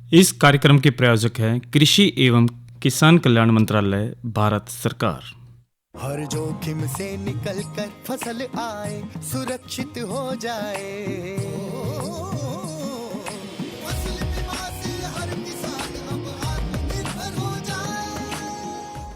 इस कार्यक्रम के प्रायोजक हैं कृषि एवं किसान कल्याण मंत्रालय, भारत सरकार। हर जोखिम से निकल कर फसल आए, सुरक्षित हो जाए। फसल बीमा से हर किसान अब आत्मनिर्भर हो जाए।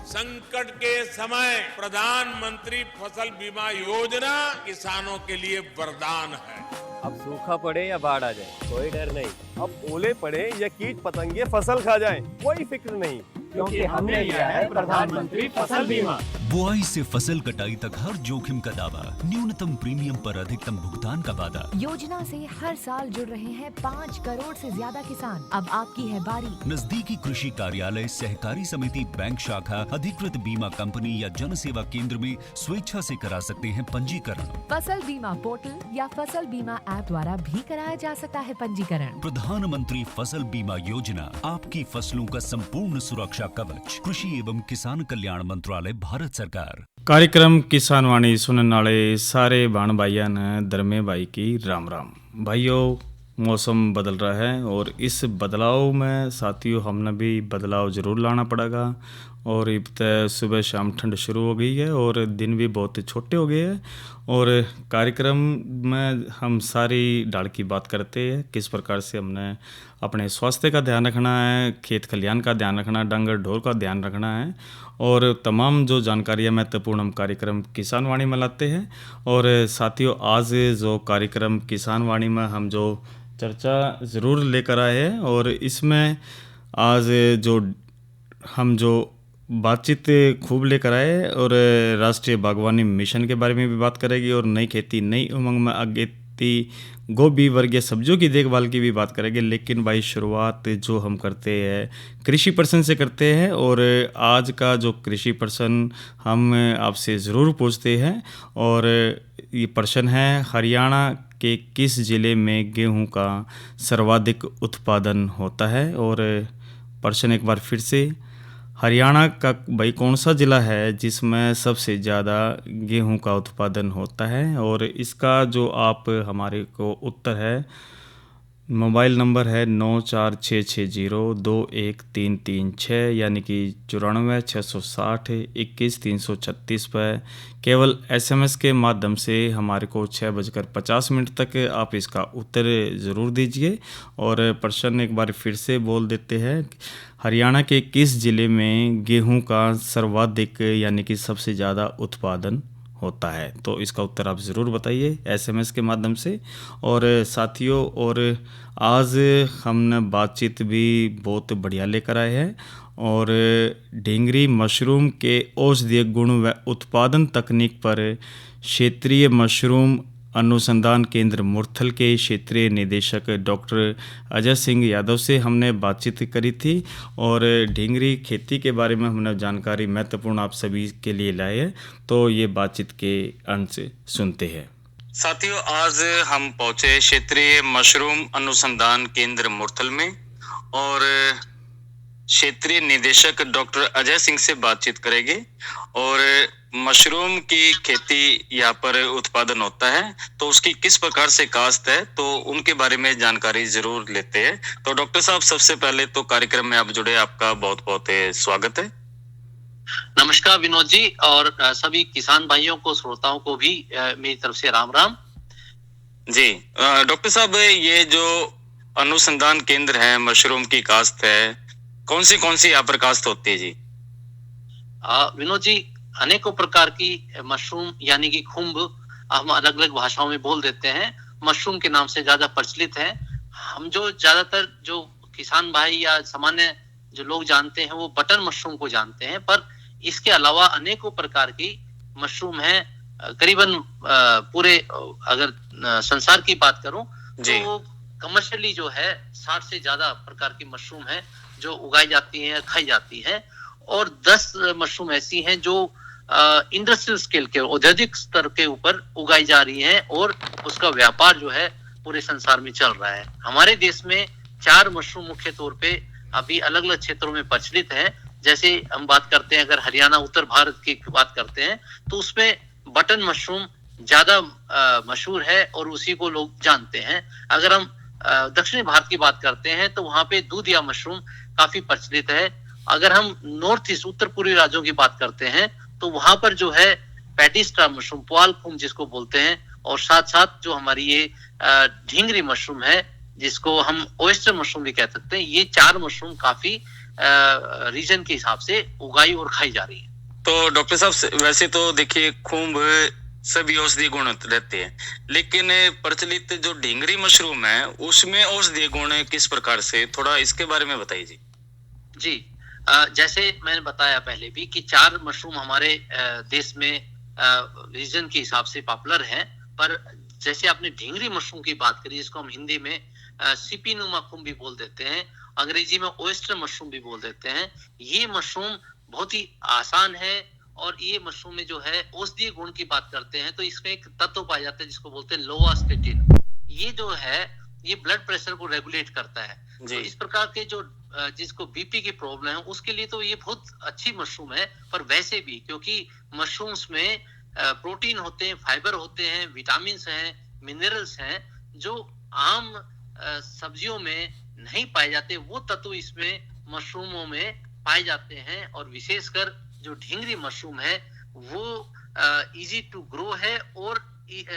संकट के समय प्रधानमंत्री फसल बीमा योजना किसानों के लिए वरदान है। अब सूखा पड़े या बाढ़ आ जाए, कोई डर नहीं। अब ओले पड़े या कीट पतंगे फसल खा जाएं, कोई फिक्र नहीं, क्योंकि हमने लिया है प्रधानमंत्री फसल बीमा। बुआई से फसल कटाई तक हर जोखिम का दावा, न्यूनतम प्रीमियम पर अधिकतम भुगतान का वादा। योजना से हर साल जुड़ रहे हैं 5 करोड़ से ज्यादा किसान। अब आपकी है बारी। नजदीकी कृषि कार्यालय, सहकारी समिति, बैंक शाखा, अधिकृत बीमा कंपनी या जन सेवा केंद्र में स्वेच्छा से करा सकते हैं पंजीकरण। फसल बीमा पोर्टल या फसल बीमा ऐप द्वारा भी कराया जा सकता है पंजीकरण। प्रधानमंत्री फसल बीमा योजना, आपकी फसलों का संपूर्ण सुरक्षा कवच। कृषि एवं किसान कल्याण मंत्रालय, भारत सरकार। कार्यक्रम किसान वाणी सुनने वाले सारे बाण भाइयों ने धर्मे भाई की राम राम। भाइयों, मौसम बदल रहा है और इस बदलाव में साथियों हमने भी बदलाव ज़रूर लाना पड़ेगा। और अब तक सुबह शाम ठंड शुरू हो गई है और दिन भी बहुत छोटे हो गए हैं। और कार्यक्रम में हम सारी ढाल की बात करते हैं, किस प्रकार से हमने अपने स्वास्थ्य का ध्यान रखना है, खेत खलियान का ध्यान रखना है, डंगर ढोर का ध्यान रखना है। और तमाम जो जानकारियाँ महत्वपूर्ण हम कार्यक्रम किसान वाणी में लाते हैं। और साथियों, आज जो कार्यक्रम किसान वाणी में हम जो चर्चा ज़रूर लेकर आए हैं, और इसमें आज हम जो बातचीत खूब लेकर आए और राष्ट्रीय बागवानी मिशन के बारे में भी बात करेगी, और नई खेती नई उमंग में अगेती गोभी वर्गीय सब्जियों की देखभाल की भी बात करेंगे। लेकिन भाई, शुरुआत जो हम करते हैं कृषि पर्सन से करते हैं। और आज का जो कृषि पर्सन हम आपसे ज़रूर पूछते हैं, और ये प्रश्न है, हरियाणा के किस ज़िले में गेहूं का सर्वाधिक उत्पादन होता है। और प्रश्न एक बार फिर से, हरियाणा का भाई कौन सा ज़िला है जिसमें सबसे ज़्यादा गेहूं का उत्पादन होता है। और इसका जो आप हमारे को उत्तर है, मोबाइल नंबर है 9466021336, यानी कि 94 660 21 336 पर केवल SMS के माध्यम से हमारे को 6:50 तक आप इसका उत्तर ज़रूर दीजिए। और प्रश्न एक बार फिर से बोल देते हैं, हरियाणा के किस ज़िले में गेहूं का सर्वाधिक यानी कि सबसे ज़्यादा उत्पादन होता है। तो इसका उत्तर आप ज़रूर बताइए SMS के माध्यम से। और साथियों, और आज हमने बातचीत भी बहुत बढ़िया लेकर आए हैं, और ढींगरी मशरूम के औषधीय गुण व उत्पादन तकनीक पर क्षेत्रीय मशरूम अनुसंधान केंद्र मुरथल के क्षेत्रीय निदेशक डॉक्टर अजय सिंह यादव से हमने बातचीत करी थी। और ढींगरी खेती के बारे में हमने जानकारी महत्वपूर्ण आप सभी के लिए लाए हैं। तो ये बातचीत के अंश सुनते हैं। साथियों, आज हम पहुंचे क्षेत्रीय मशरूम अनुसंधान केंद्र मुरथल में, और क्षेत्रीय निदेशक डॉक्टर अजय सिंह से बातचीत करेंगे। और मशरूम की खेती यहाँ पर उत्पादन होता है, तो उसकी किस प्रकार से काश्त है, तो उनके बारे में जानकारी जरूर लेते हैं। तो डॉक्टर साहब, सबसे पहले तो कार्यक्रम में आप जुड़े, आपका बहुत बहुत स्वागत है। नमस्कार विनोद जी, और सभी किसान भाइयों को, श्रोताओं को भी मेरी तरफ से राम राम जी। डॉक्टर साहब, ये जो अनुसंधान केंद्र है, मशरूम की काश्त है, कौन सी यहाँ पर काश्त होती है जी? विनोद जी, अनेकों प्रकार की मशरूम यानी कि खुम्ब हम अलग अलग भाषाओं में बोल देते हैं, मशरूम के नाम से ज्यादा प्रचलित है। हम जो ज्यादातर जो किसान भाई या सामान्य जो लोग जानते हैं वो बटन मशरूम को जानते हैं, पर इसके अलावा अनेकों प्रकार की मशरूम है। करीबन पूरे अगर संसार की बात करूं तो कमर्शियली जो है 60 से ज्यादा प्रकार की मशरूम है जो उगाई जाती है, खाई जाती है। और 10 मशरूम ऐसी हैं जो इंडस्ट्रियल स्केल के औद्योगिक स्तर के ऊपर उगाई जा रही हैं, और उसका व्यापार जो है पूरे संसार में चल रहा है। हमारे देश में 4 मशरूम मुख्य तौर पे अभी अलग अलग क्षेत्रों में प्रचलित है। जैसे हम बात करते हैं, अगर हरियाणा उत्तर भारत की बात करते हैं तो उसमें बटन मशरूम ज्यादा मशहूर है और उसी को लोग जानते हैं। अगर हम दक्षिणी भारत की बात करते हैं तो वहां पे दूधिया मशरूम काफी प्रचलित है। अगर हम नॉर्थ ईस्ट उत्तर पूर्वी राज्यों की बात करते हैं तो वहां पर जो है पैडिस्ट्रा मशरूम, पुआल खुम जिसको बोलते हैं, और साथ साथ जो हमारी ये ढींगरी मशरूम है जिसको हम ओएस्टर मशरूम भी कह सकते हैं, ये 4 मशरूम काफी रीजन के हिसाब से उगाई और खाई जा रही है। तो डॉक्टर साहब वैसे तो देखिए खुम्ब सभी औषधीय गुण रहते हैं, लेकिन प्रचलित जो ढींगरी मशरूम है उसमें औषधीय गुण किस प्रकार से, थोड़ा इसके बारे में बताइए जी। जी, जैसे मैंने बताया पहले भी कि 4 मशरूम हमारे देश में रीजन के हिसाब से पॉपुलर हैं, पर जैसे आपने ढींगरी मशरूम की बात करी जिसको हम हिंदी में सिपीनुमा खुम्ब भी बोल देते हैं, अंग्रेजी में ओएस्टर मशरूम भी बोल देते हैं, ये मशरूम बहुत ही आसान है। और ये मशरूम में जो है औषधीय गुण की बात करते हैं तो इसमें एक तत्व पाया जाता है जिसको बोलते हैं लोवास्टेटिन। ये जो है ये ब्लड प्रेशर को रेगुलेट करता है। तो इस प्रकार के जो जिसको बीपी की प्रॉब्लम है उसके लिए तो ये बहुत अच्छी मशरूम है। पर वैसे भी क्योंकि मशरूम्स में प्रोटीन होते हैं, फाइबर होते हैं, विटामिन हैं, मिनरल्स हैं जो आम सब्जियों में नहीं पाए जाते, वो तत्व इसमें मशरूमों में पाए जाते हैं। और विशेषकर जो ढींगरी मशरूम है वो इजी टू ग्रो है और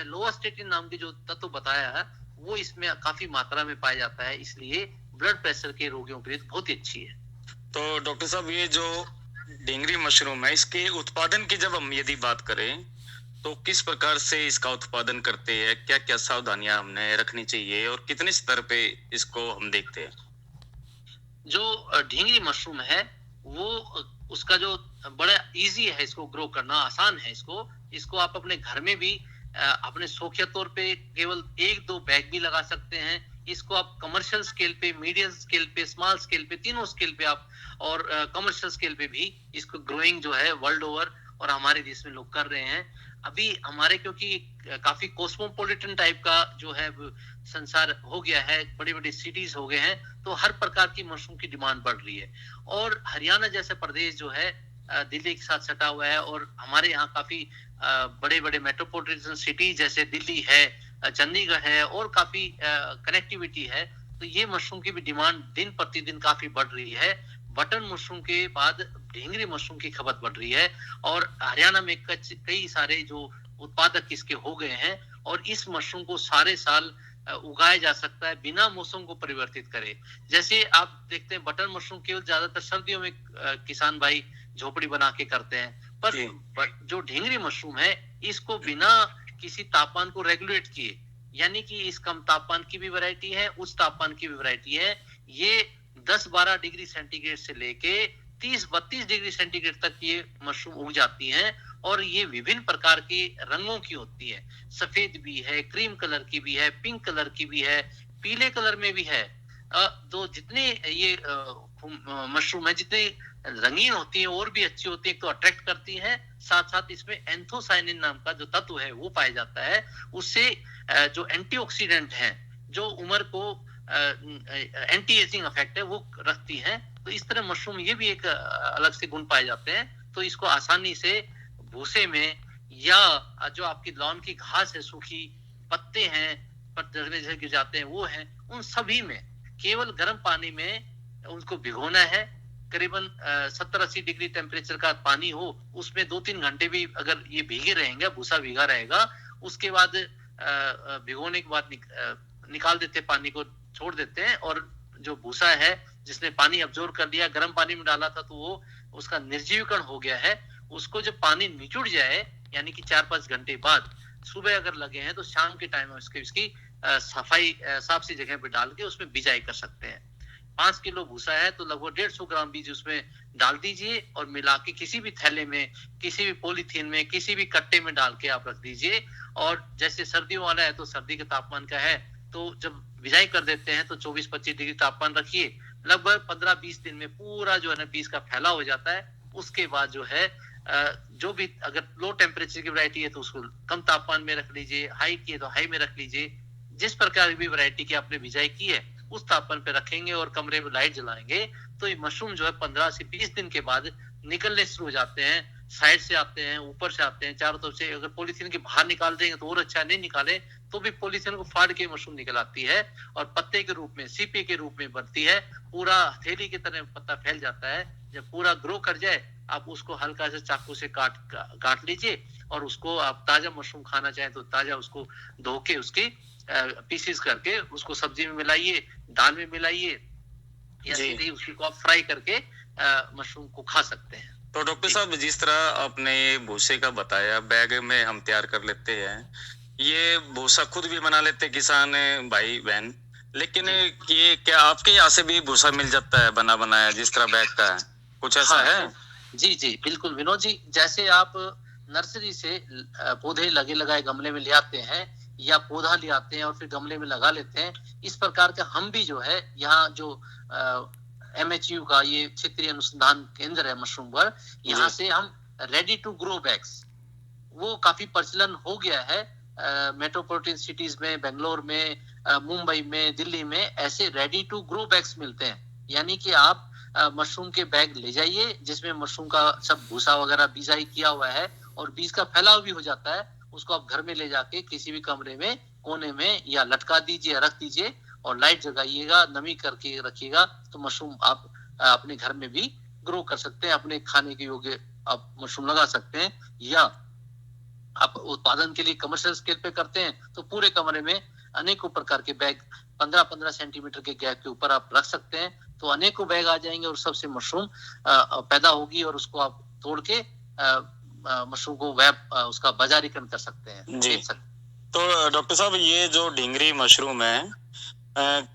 लोवास्टेटिन नाम की जो तत्व बताया है वो इसमें काफी मात्रा में पाया जाता है, इसलिए ब्लड प्रेशर के रोगियों के लिए बहुत ही अच्छी है। तो डॉक्टर साहब ये जो ढींगरी मशरूम है इसके उत्पादन की जब हम यदि बात करें तो किस प्रकार से इसका उत्पादन करते हैं, क्या क्या सावधानियां हमने रखनी चाहिए और कितने स्तर पे इसको हम देखते हैं? जो ढींगरी मशरूम है वो उसका जो बड़ा इजी है, इसको ग्रो करना आसान है। इसको आप अपने घर में भी अपने शौकिया तौर पे केवल 1-2 बैग भी लगा सकते हैं। इसको आप कमर्शियल स्केल पे, मीडियम स्केल पे, स्मॉल स्केल पे, तीनों स्केल पे आप और कमर्शियल स्केल पे भी इसको ग्रोइंग जो है वर्ल्ड ओवर और हमारे देश में लोग कर रहे हैं। अभी हमारे क्योंकि काफी कॉस्मोपॉलिटन टाइप का जो है संसार हो गया है, बड़ी बड़ी सिटीज हो गए हैं, तो हर प्रकार की मशरूम की डिमांड बढ़ रही है। और हरियाणा जैसे प्रदेश जो है दिल्ली के साथ सटा हुआ है और हमारे यहाँ काफी बड़े बड़े मेट्रोपॉलिटन सिटी जैसे दिल्ली है, चंडीगढ़ है और काफी कनेक्टिविटी है, तो ये मशरूम की भी डिमांड दिन प्रतिदिन काफी बढ़ रही है। बटन मशरूम के बाद ढींगरी मशरूम की खपत बढ़ रही है और हरियाणा में कई सारे जो उत्पादक इसके हो गए हैं और इस मशरूम को सारे साल उगाया जा सकता है बिना मौसम को परिवर्तित करे। जैसे आप देखते हैं बटन मशरूम केवल ज्यादातर सर्दियों में किसान भाई झोपड़ी बना के करते हैं, पर जो ढींगरी मशरूम है इसको बिना किसी तापमान को रेगुलेट किए, यानी कि इस कम तापमान की भी वैरायटी है, उच्च तापमान की भी वैरायटी है। ये 10-12 डिग्री सेंटीग्रेड से लेके 30-32 डिग्री सेंटीग्रेड तक ये मशरूम उग जाती हैं और ये विभिन्न प्रकार की रंगों की होती है, सफेद भी है, क्रीम कलर की भी है, पिंक कलर की भी है, पीले कलर में भी है। तो जितने ये मशरूम है जितने रंगीन होती है और भी अच्छी होती है, तो अट्रैक्ट करती है। साथ साथ इसमें एंथोसाइनिन नाम का जो तत्व है वो पाया जाता है, उससे जो एंटीऑक्सीडेंट है जो उम्र को एंटी एजिंग इफेक्ट है वो रखती है। तो इस तरह मशरूम ये भी एक अलग से गुण पाए जाते हैं। तो इसको आसानी से भूसे में या जो आपकी लॉन की घास है, सूखी पत्ते हैं पर गिर जाते हैं वो हैं, उन सभी में केवल गर्म पानी में उनको भिगोना है। करीबन 70-80 डिग्री टेम्परेचर का पानी हो, उसमें 2-3 घंटे भी अगर ये भीगे रहेंगे, भूसा भीगा रहेगा, उसके बाद भिगोने के बाद निकाल देते, पानी को छोड़ देते हैं और जो भूसा है जिसने पानी अब्जॉर्ब कर लिया, गर्म पानी में डाला था तो वो उसका निर्जीवीकरण हो गया है, उसको जब पानी निचुड़ जाए यानी कि 4-5 घंटे बाद सुबह अगर लगे हैं तो शाम के टाइम में इसकी सफाई साफ सी जगह पे डाल के उसमें बिजाई कर सकते हैं। 5 किलो भूसा है तो लगभग 150 ग्राम बीज उसमें डाल दीजिए और मिला के किसी भी थैले में, किसी भी पॉलीथीन में, किसी भी कट्टे में डाल के आप रख दीजिए। और जैसे सर्दियों वाला है तो सर्दी के तापमान का है तो जब बिजाई कर देते हैं तो 24-25 डिग्री तापमान रखिए, लगभग 15-20 दिन में पूरा जो है ना बीज का फैलाव हो जाता है। उसके बाद जो है जो भी अगर लो टेम्परेचर की वैरायटी है तो उसको कम तापमान में रख लीजिए, हाई की है तो हाई में रख लीजिए। जिस प्रकार की भी वैरायटी की आपने बिजाई की है उस तापमान पे रखेंगे और कमरे में लाइट जलाएंगे तो ये मशरूम जो है 15 से 20 दिन के बाद निकलने शुरू हो जाते हैं। साइड से आते हैं, ऊपर से आते हैं, चारों तरफ से। अगर पॉलीथीन के बाहर निकाल देंगे तो और अच्छा, नहीं निकाले तो भी पॉलीथीन को फाड़ के मशरूम निकल आती है और पत्ते के रूप में, सीपे के रूप में बनती है। पूरा हथेली की तरह पत्ता फैल जाता है। जब पूरा ग्रो कर जाए, आप उसको हल्का से चाकू से काट लीजिए और उसको आप ताजा मशरूम खाना चाहें तो ताजा उसको धो के उसके पीसेस करके उसको सब्जी में मिलाइए, दाल में मिलाइए, या सीधे उसी को आप फ्राई करके मशरूम को खा सकते हैं। तो डॉक्टर साहब, जिस तरह आपने ये भूसे का बताया, बैग में हम तैयार कर लेते हैं, ये भूसा खुद भी बना लेते किसान भाई बहन, लेकिन ये क्या आपके यहाँ से भी भूसा मिल जाता है बना बनाया, जिस तरह बैग का है, कुछ ऐसा है? जी जी बिल्कुल विनोद जी, जैसे आप नर्सरी से पौधे लगे लगाए गमले में ले आते हैं या पौधा ले आते हैं और फिर गमले में लगा लेते हैं, इस प्रकार का हम भी जो है यहाँ जो MHU का ये क्षेत्रीय अनुसंधान केंद्र है मशरूम पर, यहाँ से हम रेडी टू ग्रो बैग्स, वो काफी प्रचलन हो गया है मेट्रोपॉलिटन सिटीज में, बेंगलोर में, मुंबई में, दिल्ली में ऐसे रेडी टू ग्रो बैग्स मिलते हैं। यानी कि आप मशरूम के बैग ले जाइए जिसमें मशरूम का सब भूसा वगैरह बीजाई किया हुआ है और बीज का फैलाव भी हो जाता है। उसको आप घर में ले जाके किसी भी कमरे में कोने में या लटका दीजिए, रख दीजिए और लाइट जगाइएगा, नमी करके रखिएगा, तो मशरूम आप अपने घर में भी ग्रो कर सकते हैं। अपने खाने के योग्य आप मशरूम लगा सकते हैं, या आप उत्पादन के लिए कमर्शियल स्केल पे करते हैं तो पूरे कमरे में अनेकों प्रकार के बैग 15-15 सेंटीमीटर के गैप के ऊपर आप रख सकते हैं, तो अनेकों बैग आ जाएंगे और सबसे मशरूम पैदा होगी और उसको आप तोड़ के मशरूम को उसका बाजारीकरण कर सकते हैं, जी। तो डॉक्टर साहब, ये जो ढींगरी मशरूम है,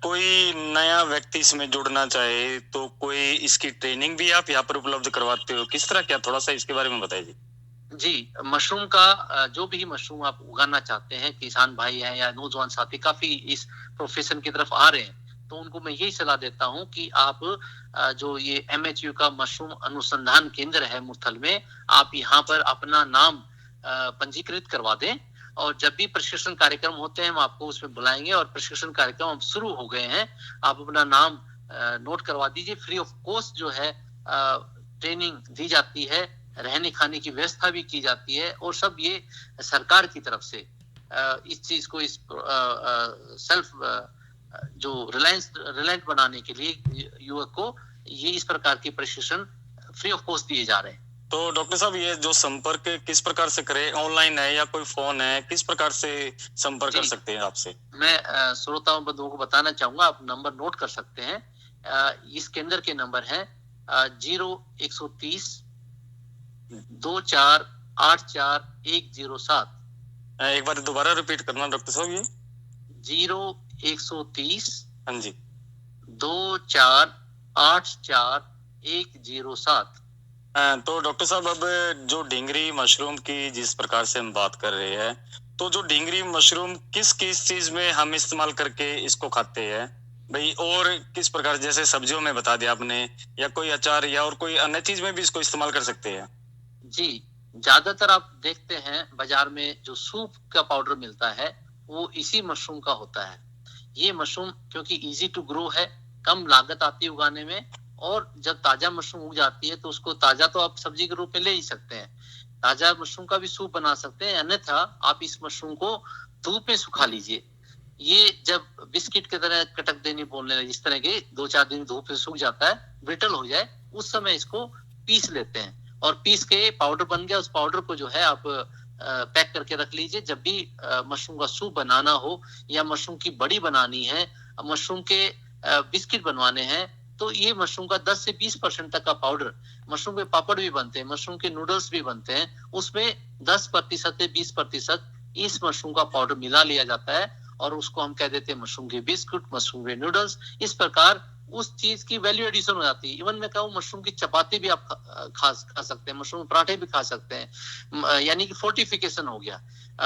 कोई नया व्यक्ति इसमें जुड़ना चाहे तो कोई इसकी ट्रेनिंग भी आप यहाँ पर उपलब्ध करवाते हो, किस तरह, क्या थोड़ा सा इसके बारे में बताइए। जी, मशरूम का जो भी मशरूम आप उगाना चाहते हैं, किसान भाई हैं या नौजवान साथी काफी इस प्रोफेशन की तरफ आ रहे हैं, तो उनको मैं यही सलाह देता हूं कि आप जो ये MHU का मशरूम अनुसंधान केंद्र है मुरथल में, आप यहाँ पर अपना नाम पंजीकृत करवा दें और जब भी प्रशिक्षण कार्यक्रम होते हैं हम आपको उसमें बुलाएंगे और प्रशिक्षण कार्यक्रम अब शुरू हो गए हैं। आप अपना नाम नोट करवा दीजिए। फ्री ऑफ कॉस्ट जो है ट्रेनिंग दी जाती है, रहने खाने की व्यवस्था भी की जाती है और सब ये सरकार की तरफ से इस चीज को, इस सेल्फ जो रिलायंट बनाने के लिए युवक को ये इस प्रकार के प्रशिक्षण फ्री ऑफ कॉस्ट दिए जा रहे हैं। तो डॉक्टर साहब, ये जो संपर्क किस प्रकार से करें, ऑनलाइन है या कोई फोन है, किस प्रकार से संपर्क कर सकते हैं आपसे? मैं श्रोताओं बंधुओं को बताना चाहूंगा, आप नंबर नोट कर सकते हैं। इस केंद्र के नंबर है 0130 2484 एक बार दोबारा रिपीट करना डॉक्टर साहब, ये 0130 हाँ जी 2484 तो डॉक्टर साहब, अब जो ढींगरी मशरूम की जिस प्रकार से हम बात कर रहे हैं, तो जो ढींगरी मशरूम किस किस चीज में हम इस्तेमाल करके इसको खाते हैं भाई, और किस प्रकार, जैसे सब्जियों में बता दिया आपने, या कोई अचार या और कोई अन्य चीज में भी इसको इस्तेमाल कर सकते हैं? जी, ज्यादातर आप देखते हैं बाजार में जो सूप का पाउडर मिलता है वो इसी मशरूम का होता है। ये मशरूम क्योंकि इजी टू ग्रो है, कम लागत आती है उगाने में, और जब ताजा मशरूम उग जाती है तो उसको ताजा तो आप सब्जी के रूप में ले ही सकते हैं, ताजा मशरूम का भी सूप बना सकते हैं, अन्यथा आप इस मशरूम को धूप में सुखा लीजिए। ये जब बिस्किट की तरह कटक देनी बोलने लगे, इस तरह के 2-4 दिन धूप से सूख जाता है, ब्रिटल हो जाए, उस समय इसको पीस लेते हैं और पीस के पाउडर बन गया, उस पाउडर को जो है आप पैक करके रख लीजिए। जब भी मशरूम का सूप बनाना हो या मशरूम की बड़ी बनानी है, मशरूम के बिस्किट बनवाने हैं, तो ये मशरूम का 10 से 20% तक का पाउडर, मशरूम के पापड़ भी बनते हैं, मशरूम के नूडल्स भी बनते हैं, उसमें 10% से 20% इस मशरूम का पाउडर मिला लिया जाता है और उसको हम कह देते हैं मशरूम के बिस्कुट, मशरूम के नूडल्स। इस प्रकार उस चीज की वैल्यू एडिशन हो जाती है। इवन मैं कहूँ मशरूम की चपाती भी आप खा सकते हैं, मशरूम पराठे भी खा सकते हैं, यानी कि फोर्टिफिकेशन हो गया।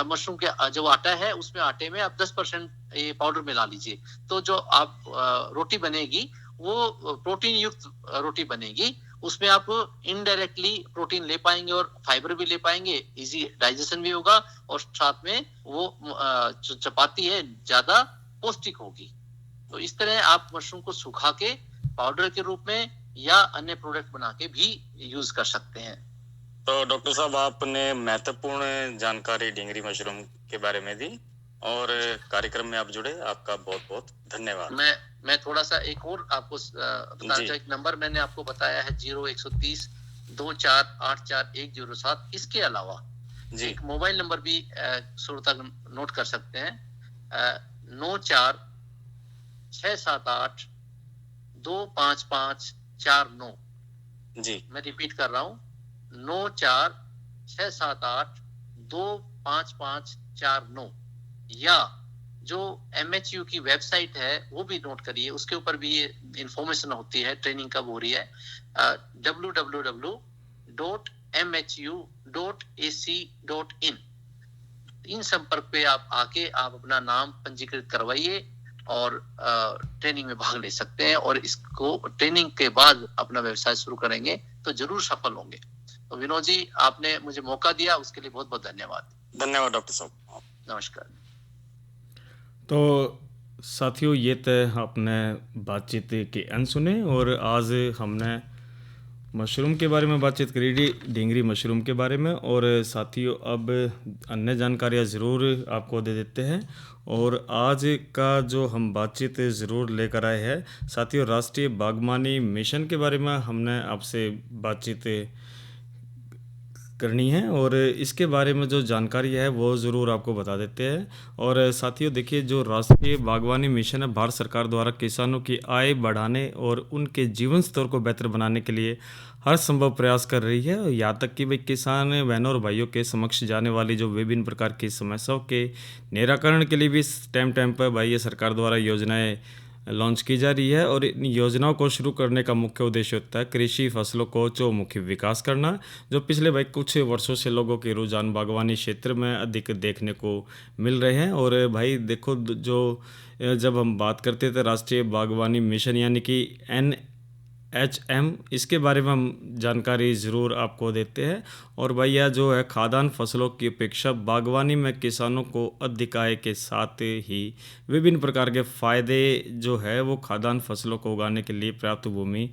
मशरूम के जो आटा है उसमें आटे में आप 10% ये पाउडर मिला लीजिए, तो जो आप रोटी बनेगी वो प्रोटीन युक्त रोटी बनेगी। उसमें आप इनडायरेक्टली प्रोटीन ले पाएंगे और फाइबर भी ले पाएंगे, इजी डाइजेशन भी होगा और साथ में वो जो चपाती है ज्यादा पौष्टिक होगी। तो इस तरह आप मशरूम को सुखा के पाउडर के रूप में या अन्य प्रोडक्ट बना के भी यूज कर सकते हैं। तो डॉक्टर साहब, आपने महत्वपूर्ण जानकारी ढींगरी मशरूम के बारे में दी और कार्यक्रम में आप जुड़े, आपका बहुत बहुत धन्यवाद। मैं थोड़ा सा एक और आपको बताना चाहूँ। एक नंबर मैंने आपको बताया है 0130 2484 इसके अलावा जी, एक मोबाइल नंबर भी श्रोता नोट कर सकते हैं, 9467825549। जी, मैं रिपीट कर रहा हूँ, 9467825549। या जो MHU की वेबसाइट है वो भी नोट करिए, उसके ऊपर भी ये इंफॉर्मेशन होती है, ट्रेनिंग कब हो रही है, www.mhu.ac.in। इन संपर्क पे आप आके आप अपना नाम पंजीकृत करवाइए और ट्रेनिंग में भाग ले सकते हैं, और इसको ट्रेनिंग के बाद अपना व्यवसाय शुरू करेंगे तो जरूर सफल होंगे। तो विनोद जी, आपने मुझे मौका दिया, उसके लिए बहुत बहुत धन्यवाद। धन्यवाद डॉक्टर साहब, नमस्कार। तो साथियों, ये तो आपने बातचीत के अंत सुने और आज हमने मशरूम के बारे में बातचीत करी, ढींगरी मशरूम के बारे में। और साथियों, अब अन्य जानकारियाँ ज़रूर आपको दे देते हैं। और आज का जो हम बातचीत ज़रूर लेकर आए हैं साथियों, राष्ट्रीय बागवानी मिशन के बारे में हमने आपसे बातचीत करनी है और इसके बारे में जो जानकारी है वो ज़रूर आपको बता देते हैं। और साथियों देखिए, जो राष्ट्रीय बागवानी मिशन है भारत सरकार द्वारा किसानों की आय बढ़ाने और उनके जीवन स्तर को बेहतर बनाने के लिए हर संभव प्रयास कर रही है। और यहाँ तक कि भाई किसान बहनों और भाइयों के समक्ष जाने वाली जो विभिन्न प्रकार की समस्याओं के निराकरण के लिए भी टाइम पर भाई ये सरकार द्वारा योजनाएं लॉन्च की जा रही है। और इन योजनाओं को शुरू करने का मुख्य उद्देश्य होता है कृषि फसलों को चौमुखी विकास करना, जो पिछले भाई कुछ वर्षों से लोगों के रुझान बागवानी क्षेत्र में अधिक देखने को मिल रहे हैं। और भाई देखो, जो जब हम बात करते थे राष्ट्रीय बागवानी मिशन यानी कि NHM, इसके बारे में हम जानकारी ज़रूर आपको देते हैं। और भाई यह जो है खाद्यान्न फसलों की अपेक्षा बागवानी में किसानों को अधिक आय के साथ ही विभिन्न प्रकार के फ़ायदे जो है वो खाद्यान्न फसलों को उगाने के लिए पर्याप्त भूमि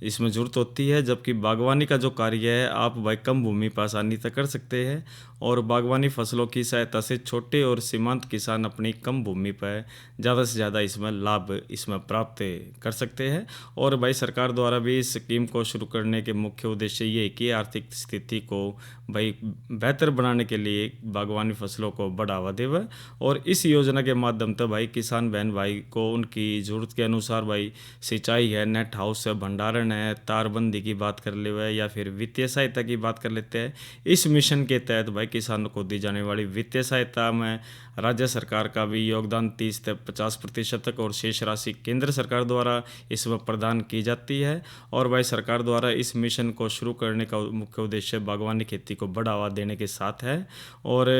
इसमें ज़रूरत होती है। जबकि बागवानी का जो कार्य है आप भाई कम भूमि पर आसानी तक कर सकते हैं। और बागवानी फसलों की सहायता से छोटे और सीमांत किसान अपनी कम भूमि पर ज़्यादा से ज़्यादा इसमें लाभ प्राप्त कर सकते हैं। और भाई सरकार द्वारा भी इस स्कीम को शुरू करने के मुख्य उद्देश्य ये है कि आर्थिक स्थिति को भाई बेहतर बनाने के लिए बागवानी फसलों को बढ़ावा देवे। और इस योजना के माध्यम से भाई किसान बहन भाई को उनकी ज़रूरत के अनुसार भाई सिंचाई है, नेट हाउस है, भंडारण है, तारबंदी की बात कर ले या फिर वित्तीय सहायता की बात कर लेते हैं। इस मिशन के तहत भाई किसानों को दी जाने वाली वित्तीय सहायता में राज्य सरकार का भी योगदान 30 से 50% तक और शेष राशि केंद्र सरकार द्वारा इसमें प्रदान की जाती है। और भाई सरकार द्वारा इस मिशन को शुरू करने का मुख्य उद्देश्य बागवानी खेती को बढ़ावा देने के साथ है। और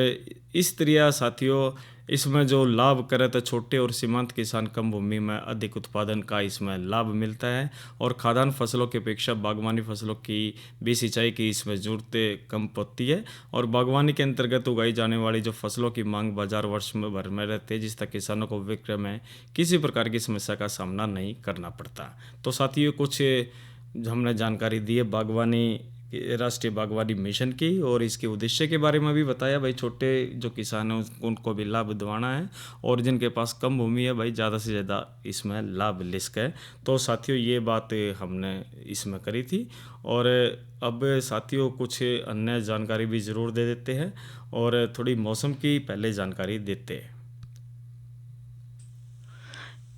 इस तरह साथियों इसमें जो लाभ करे तो छोटे और सीमांत किसान कम भूमि में अधिक उत्पादन का इसमें लाभ मिलता है। और खाद्यान्न फसलों की अपेक्षा बागवानी फसलों की भी सिंचाई की इसमें ज़रूरतें कम पड़ती है। और बागवानी के अंतर्गत उगाई जाने वाली जो फसलों की मांग बाजार वर्ष में भर में रहती है, जिससे किसानों को विक्रय में किसी प्रकार की समस्या का सामना नहीं करना पड़ता। तो साथियों कुछ हमने जानकारी दी है बागवानी राष्ट्रीय बागवानी मिशन की और इसके उद्देश्य के बारे में भी बताया। भाई छोटे जो किसान हैं उनको भी लाभ दिलाना है और जिनके पास कम भूमि है भाई ज़्यादा से ज़्यादा इसमें लाभ ले सके। तो साथियों ये बात हमने इसमें करी थी। और अब साथियों कुछ अन्य जानकारी भी ज़रूर दे देते हैं और थोड़ी मौसम की पहले जानकारी देते हैं।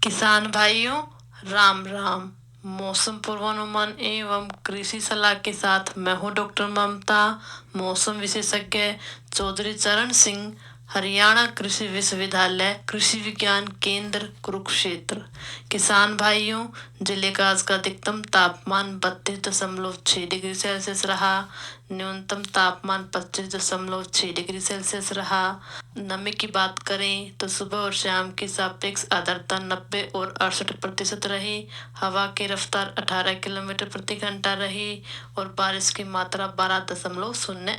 किसान भाइयों राम राम। मौसम पूर्वानुमान एवं कृषि सलाह के साथ मैं हूँ डॉक्टर ममता, मौसम विशेषज्ञ चौधरी चरण सिंह, हरियाणा कृषि विश्वविद्यालय कृषि विज्ञान केंद्र कुरुक्षेत्र। किसान भाइयों, जिले का आज का अधिकतम तापमान 32.6 डिग्री सेल्सियस रहा, न्यूनतम तापमान 25.6 डिग्री सेल्सियस रहा। नमी की बात करें तो सुबह और शाम की सापेक्ष आर्द्रता 90 और 68% रही, हवा की रफ्तार 18 किलोमीटर प्रति घंटा रही और बारिश की मात्रा 12.0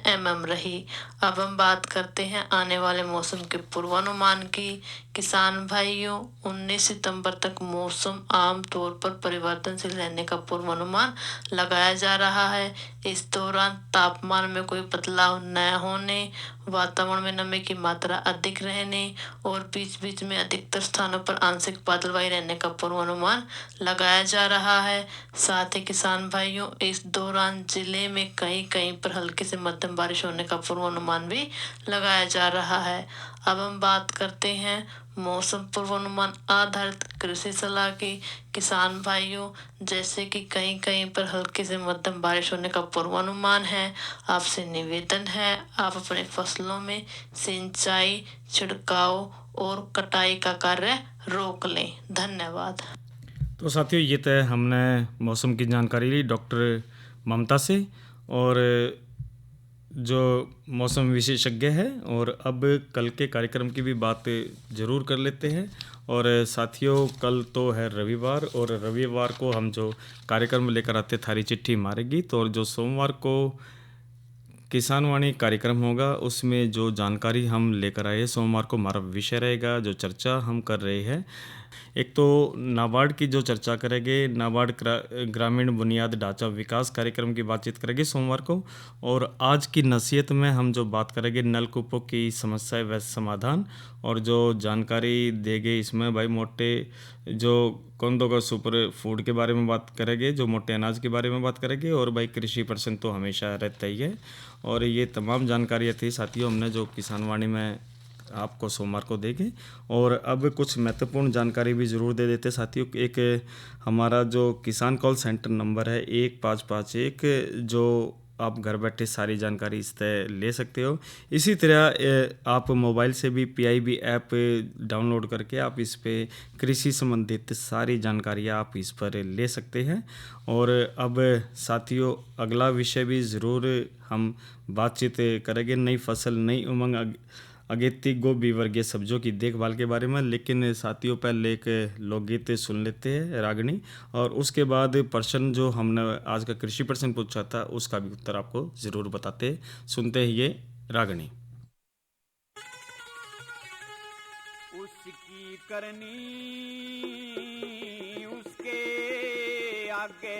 mm रही। अब हम बात करते हैं आने वाले मौसम के पूर्वानुमान की। किसान भाइयों 19 सितंबर तक मौसम आम तौर पर परिवर्तनशील रहने का पूर्वानुमान लगाया जा रहा है। इस दौरान तापमान में कोई बदलाव न होने, वातावरण में नमी की मात्रा अधिक रहने और बीच बीच में अधिकतर स्थानों पर आंशिक बादलवाई रहने का पूर्वानुमान लगाया जा रहा है। साथ ही किसान भाइयों, इस दौरान जिले में कहीं कहीं पर हल्की से मध्यम बारिश होने का पूर्वानुमान भी लगाया जा रहा है। अब हम बात करते हैं मौसम पूर्वानुमान आधारित कृषि सलाह की। किसान भाइयों, जैसे कि कहीं कहीं पर हल्की से मध्यम बारिश होने का पूर्वानुमान है, आपसे निवेदन है आप अपने फसलों में सिंचाई, छिड़काव और कटाई का कार्य रोक लें। धन्यवाद। तो साथियों, ये तो हमने मौसम की जानकारी ली डॉक्टर ममता से, और जो मौसम विशेषज्ञ है, और अब कल के कार्यक्रम की भी बात ज़रूर कर लेते हैं। और साथियों, कल तो है रविवार, और रविवार को हम जो कार्यक्रम लेकर आते थारी चिट्ठी हमारे गीत, और जो सोमवार को किसान वाणी कार्यक्रम होगा उसमें जो जानकारी हम लेकर आए, सोमवार को हमारा विषय रहेगा, जो चर्चा हम कर रहे हैं। एक तो नाबार्ड की जो चर्चा करेंगे, नाबार्ड ग्रामीण बुनियाद ढांचा विकास कार्यक्रम की बातचीत करेंगे सोमवार को। और आज की नसीहत में हम जो बात करेंगे नलकूपों की समस्या व समाधान, और जो जानकारी देंगे इसमें भाई मोटे जो कौंदों का सुपर फूड के बारे में बात करेंगे, जो मोटे अनाज के बारे में बात करेंगे, और भाई कृषि प्रश्न तो हमेशा रहता ही है। और ये तमाम जानकारियाँ थी साथियों हमने जो किसान वाणी में आपको सोमवार को देंगे। और अब कुछ महत्वपूर्ण जानकारी भी ज़रूर दे देते साथियों। एक हमारा जो किसान कॉल सेंटर नंबर है 1551, जो आप घर बैठे सारी जानकारी इस तरह ले सकते हो। इसी तरह आप मोबाइल से भी PIB ऐप डाउनलोड करके आप इस पे कृषि संबंधित सारी जानकारियाँ आप इस पर ले सकते हैं। और अब साथियों, अगला विषय भी ज़रूर हम बातचीत करेंगे, नई फसल नई उमंग अगेती गोभी वर्गीय सब्जियों की देखभाल के बारे में। लेकिन साथियों, पहले एक लोकगीत सुन लेते हैं रागनी, और उसके बाद प्रश्न जो हमने आज का कृषि प्रश्न पूछा था उसका भी उत्तर आपको ज़रूर बताते। सुनते हैं ये रागनी। उसकी करनी उसके आगे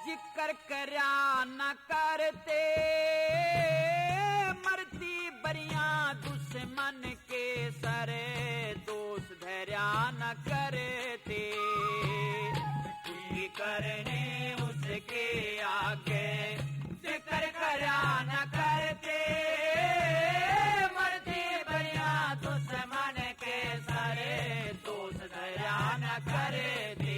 जिक्र करया न करते, मरती बरिया दुश्मन के सरे दोष धैर्या न करते। उसकी करने उसके आगे जिक्र करया न करते, मरती बरिया दुश्मन के सरे दोष धैर्या न करते।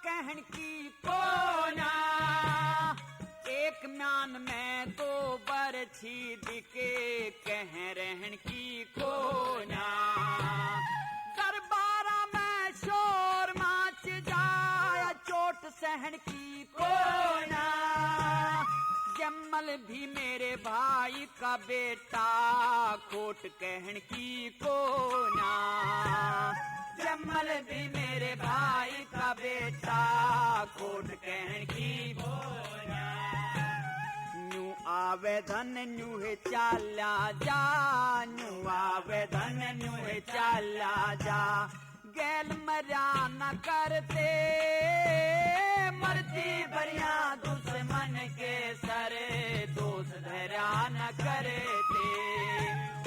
कहन की कोना एक म्यान में दो बरछी दिके कह रहन की कोना। दरबारा में शोर माच जाया चोट सहन की कोना। जम्मल भी मेरे भाई का बेटा खोट कहन की कोना। जम्मल भी मेरे भाई का बेटा खोट कहन की बोला। न्यू आवेदन न्यू है चाला जा, न्यू आवेदन न्यू है चाला जा। गैल मरा न करते, मरती बरिया दुश्मन के सरे दोष धैर्या न करते।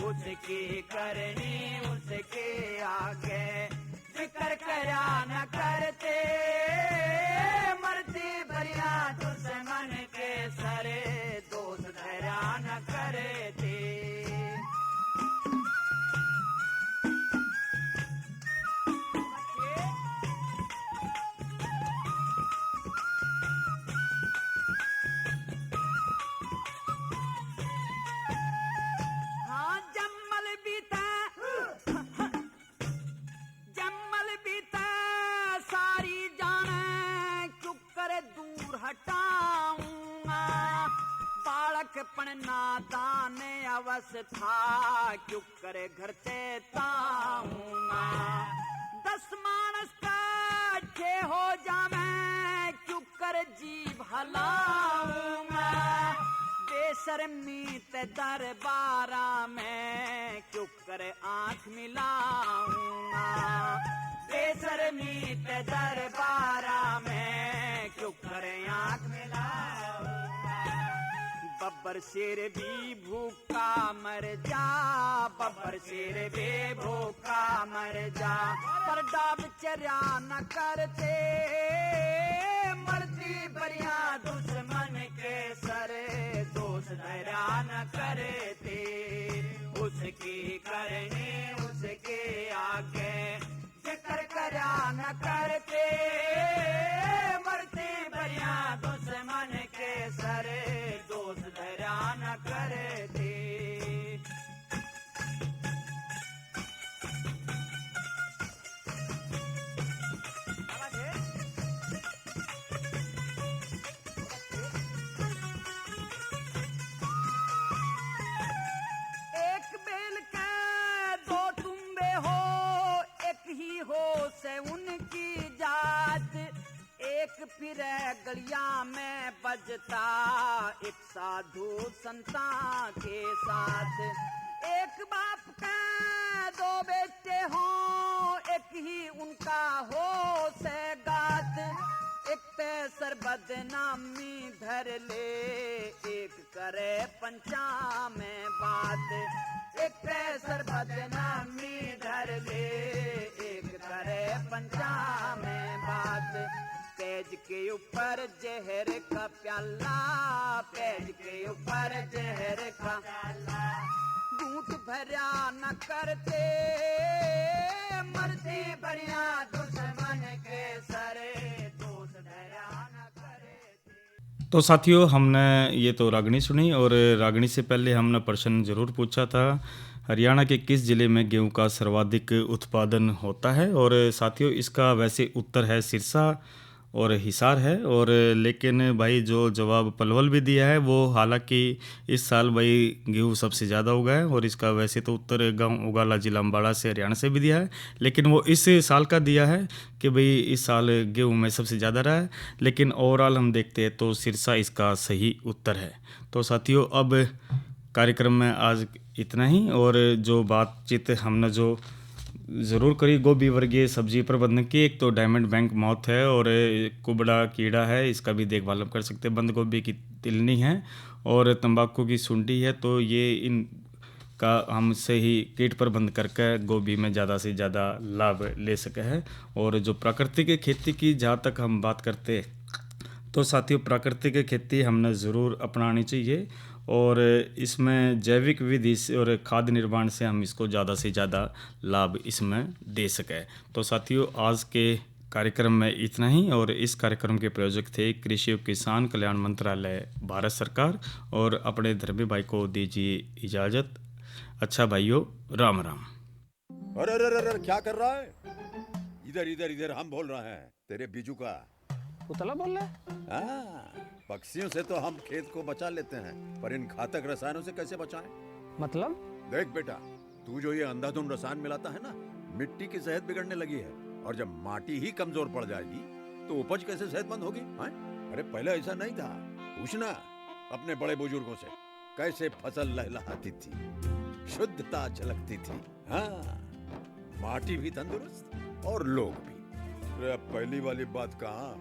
उसकी करनी उसके आगे जिक्र करया न करते, मरती बरिया दुश्मन के सरे दोष धैर्या न करते। अवस्था क्यों करे घर चेता हूँ मैं 10 मानस का छे हो जावे क्यों कर जीव हलाऊं मैं बेशर्मी ते दरबारा में क्यों करे आंख मिलाऊंगा बेशर्मी ते दरबारा में क्यों करे आंख मिलाऊंगा बब्बर शेर भी भूखा मर जा बब्बर शेर भी भूखा मर जा पर डाब चर्या न करते मरती बरिया दुश्मन के सरे दोष दया न करते उसकी करने उसके आगे जिक्र करा न करते मरती बरिया दुश्मन के सरे दोष दया न करते से उनकी जात एक फिर गलिया में बजता एक साधु संता के साथ एक बाप का 2 बेटे हो एक ही उनका हो से गात एक पैसर बदनामी धर ले एक करे पंचा में बात एक पैसर बदनामी धर ले एक करे पंचा में बात पेज के ऊपर जहर का प्याला पेज के ऊपर जहर का प्याला घूंट भरा न करते मरते बढ़िया दुश्मन के सरे दोष धरा न करे। तो साथियों हमने ये तो रागनी सुनी और रागनी से पहले हमने प्रश्न जरूर पूछा था हरियाणा के किस जिले में गेहूं का सर्वाधिक उत्पादन होता है और साथियों इसका वैसे उत्तर है सिरसा और हिसार है और लेकिन भाई जो जवाब पलवल भी दिया है वो हालांकि इस साल भाई गेहूं सबसे ज़्यादा उगा है और इसका वैसे तो उत्तर गांव उगाला जिला अम्बाड़ा से हरियाणा से भी दिया है लेकिन वो इस साल का दिया है कि भाई इस साल गेहूं में सबसे ज़्यादा रहा है लेकिन ओवरऑल हम देखते हैं तो सिरसा इसका सही उत्तर है। तो साथियों अब कार्यक्रम में आज इतना ही और जो बातचीत हमने जो ज़रूर करी गोभी वर्गीय सब्जी प्रबंधन की एक तो डायमंड बैंक मौत है और कुबड़ा कीड़ा है इसका भी देखभाल हम कर सकते हैं बंद गोभी की तिलनी है और तंबाकू की सुंडी है तो ये इनका हमसे ही कीट प्रबंध करके गोभी में ज़्यादा से ज़्यादा लाभ ले सके है। और जो प्राकृतिक खेती की जहाँ तक हम बात करते तो साथियों प्राकृतिक खेती हमने ज़रूर अपनानी चाहिए और इसमें जैविक विधि से और खाद्य निर्माण से हम इसको ज़्यादा से ज़्यादा लाभ इसमें दे सकें। तो साथियों आज के कार्यक्रम में इतना ही और इस कार्यक्रम के प्रायोजक थे कृषि और किसान कल्याण मंत्रालय भारत सरकार और अपने धर्मी भाई को दीजिए इजाज़त। अच्छा भाइयों राम राम। अरे अरे अरे क्या कर रहा है इधर इधर इधर हम बोल रहे हैं तेरे बीजू का उतला बोल रहा है पक्षियों से तो हम खेत को बचा लेते हैं पर इन घातक रसायनों से कैसे बचाएं? मतलब देख बेटा तू जो ये अंधाधुंध रसायन मिलाता है ना मिट्टी की सेहत बिगड़ने लगी है और जब माटी ही कमजोर पड़ जाएगी तो उपज कैसे सेहतमंद होगी? अरे पहले ऐसा नहीं था पूछना अपने बड़े बुजुर्गों से कैसे फसल लहलहाती थी शुद्धता झलकती थी। हाँ माटी भी तंदुरुस्त और लोग भी। पहली वाली बात कहाँ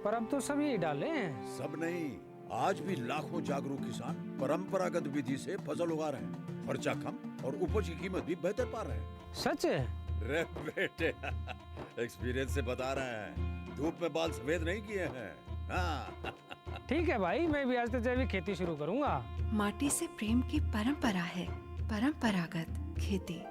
पर अब तो सब यही डाले हैं। सब नहीं आज भी लाखों जागरूक किसान परंपरागत विधि से फसल उगा रहे हैं खर्चा कम और उपज की कीमत भी बेहतर पा रहे हैं। सच है रे बेटे एक्सपीरियंस से बता रहे हैं धूप में बाल सफेद नहीं किए हैं। हाँ ठीक है भाई मैं भी आज से जैविक खेती शुरू करूंगा। माटी से प्रेम की परंपरा है परंपरागत खेती।